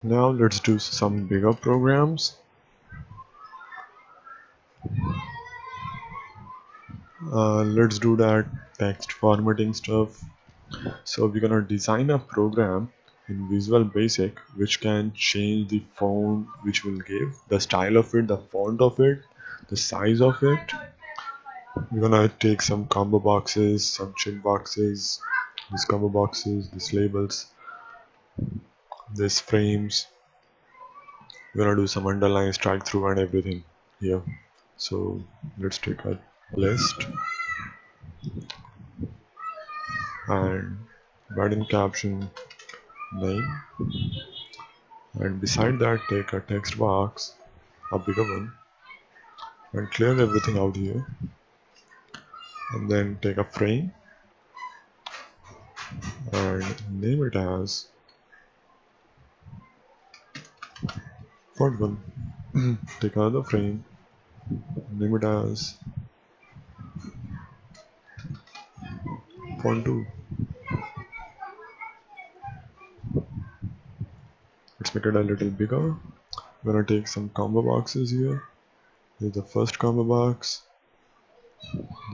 Now let's do some bigger programs. Let's do that text formatting stuff. So we're gonna design a program in Visual Basic which can change the font, which will give the style of it, the font of it, the size of it. We're gonna take some combo boxes, some check boxes, these combo boxes, these labels, these frames. We're gonna do some underline, strike through, and everything here. So let's take a list and write in caption name, and beside that take a text box, a bigger one, and clear everything out here, and then take a frame and name it as font 1. Take another frame, name it as font 2. Let's make it a little bigger. We're gonna take some combo boxes here. Here's the first combo box,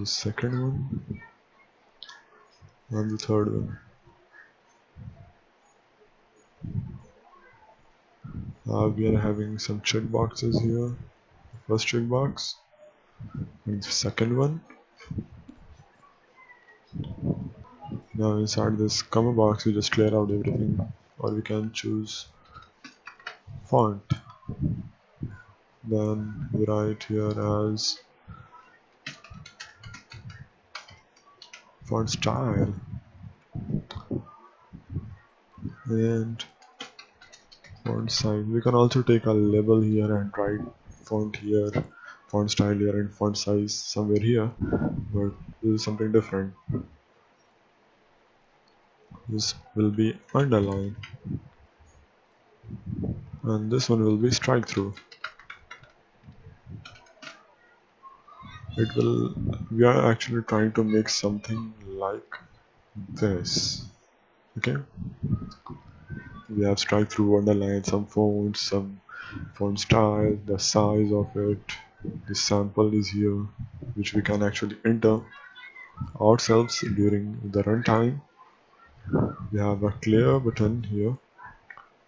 the second one, and the third one. We are having some check boxes here. First check box and the second one. Now inside this combo box we just clear out everything, or we can choose font. Then we write here as font style and font size. We can also take a label here and write font here, font style here, and font size somewhere here, but this is something different. This will be underline and this one will be strike through. We are actually trying to make something like this. Okay, we have strike through, underline, some fonts, some font style, the size of it. This sample is here, which we can actually enter ourselves during the runtime. We have a clear button here,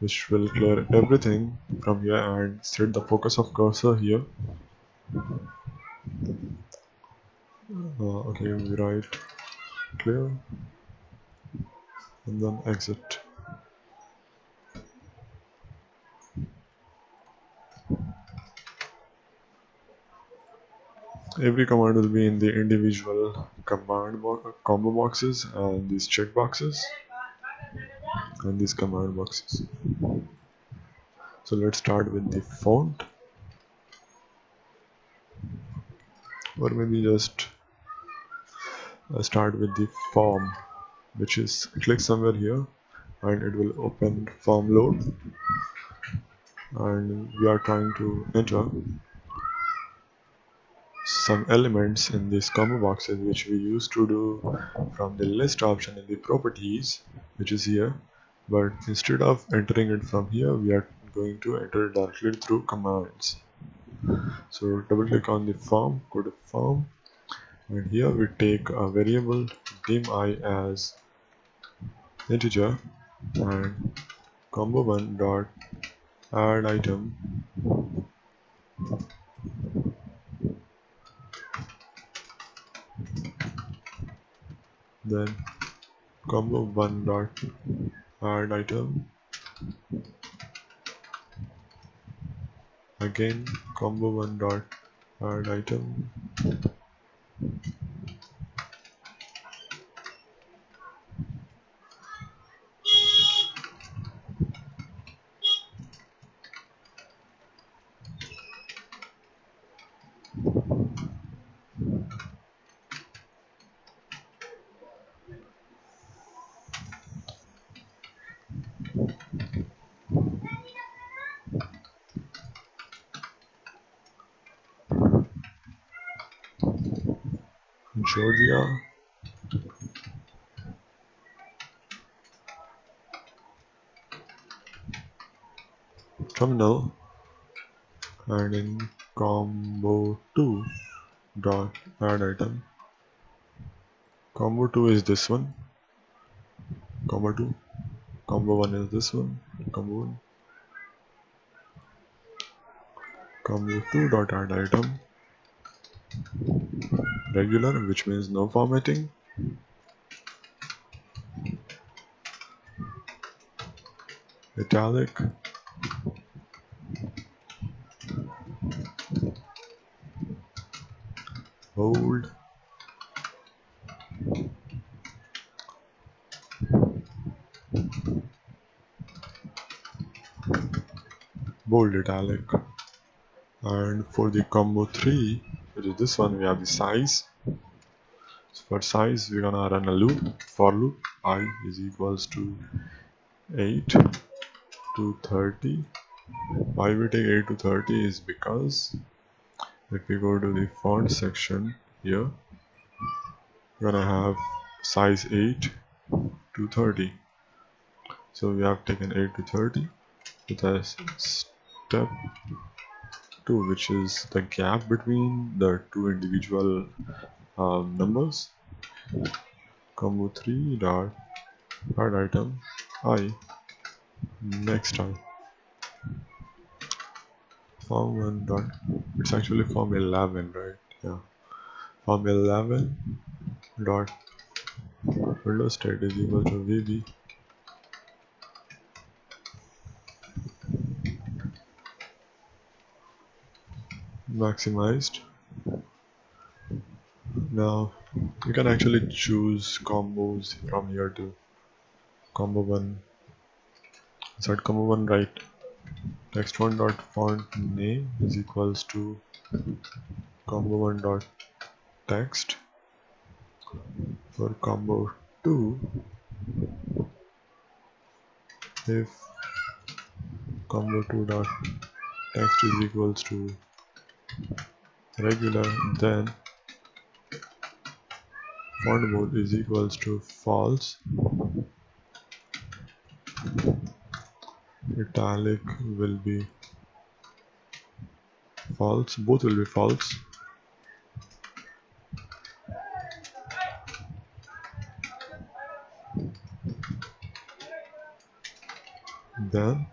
which will clear everything from here and set the focus of cursor here. Okay, we write clear and then exit. Every command will be in the individual combo boxes and these check boxes and these command boxes. So let's start with the font, or maybe just start with the form, which is click somewhere here and it will open form load, and we are trying to enter some elements in these combo boxes, which we used to do from the list option in the properties, which is here, but instead of entering it from here we are going to enter it directly through commands. So double click on the form, go to form, and here we take a variable dim I as integer and combo1 dot add item, then combo1 dot add item, again combo1 dot add item, Georgia, terminal, and in combo2 dot add item. Combo 2 is this one, combo 2. Combo 1 is this one, combo 1. Combo 2 dot add item, regular, which means no formatting. Italic, bold, bold italic. And for the combo 3, which is this one, we have the size. So for size, we're gonna run a loop, for loop, I is equals to 8 to 30. Why we take 8 to 30 is because if we go to the font section here, we're gonna have size 8 to 30. So we have taken 8 to 30 with a step 2, which is the gap between the two individual numbers. Combo 3 dot add item I, next time form 1 dot, it's actually form 11, right? Yeah, form 11 dot window state is equal to vb maximized. Now you can actually choose combos from here to combo 1. Inside combo 1, write text 1 dot font name is equals to combo 1 dot text. For combo 2, if combo 2 dot text is equals to regular, then font mode is equals to false, italic will be false, both will be false. Then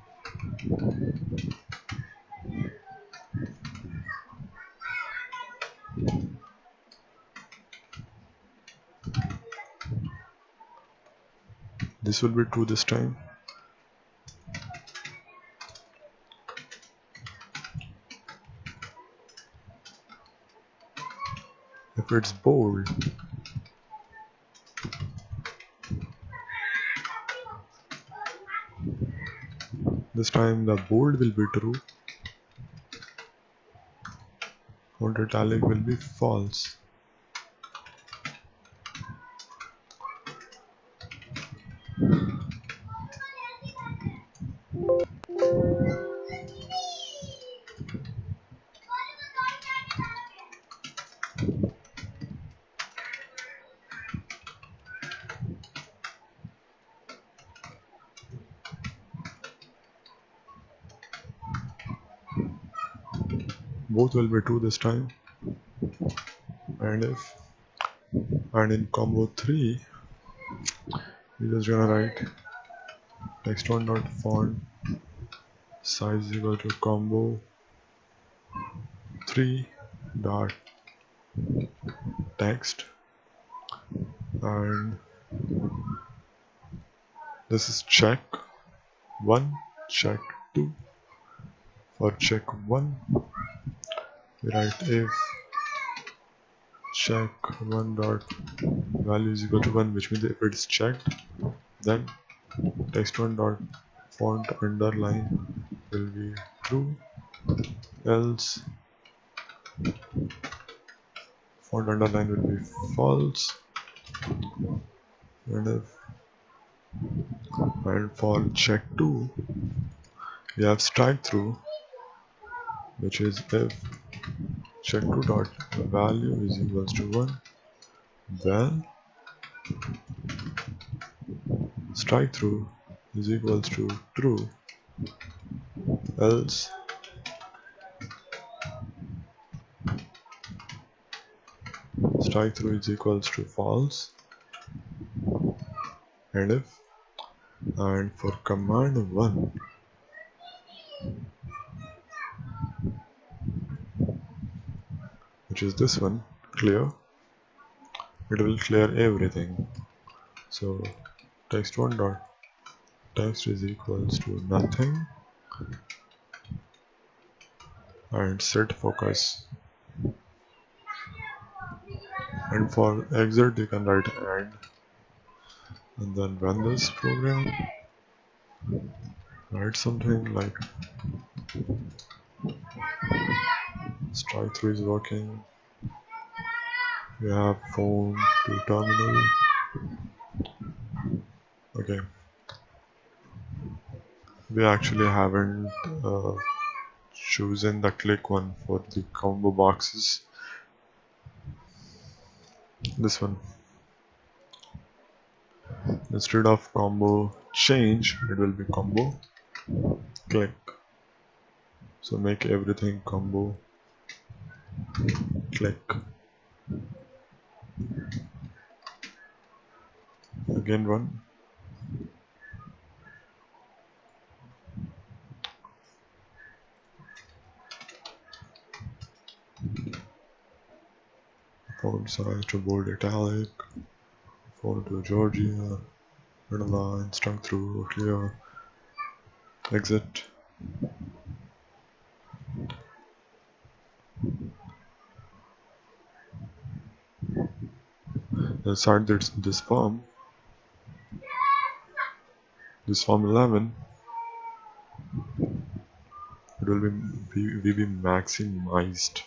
this will be true this time. If it's bold, this time the bold will be true, font italic will be false. Both will be true this time. And in combo 3, we're just gonna write text 1 dot font size equal to combo 3 dot text, and this is check 1, check 2. For check 1, we write if check 1 dot value is equal to 1, which means if it's checked, then text 1 dot font underline will be true, else font underline will be false. And for check 2, we have strike through, which is if check 2 dot value is equals to 1, then strike through is equals to true, else strike through is equals to false, and if, and for command 1, which is this one, clear, it will clear everything. So text1 dot text is equals to nothing, and set focus, and for exit you can write and then run this program. Write something like strike through is working, you have phone to terminal. Okay, we actually haven't chosen the click one for the combo boxes. This one, instead of combo change, it will be combo click. So make everything combo click. Again run. Font size to bold italic, font to Georgia, underline, strung through, clear, exit. Inside this form 11, it will be maximized.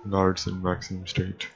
Now it's in maximum state.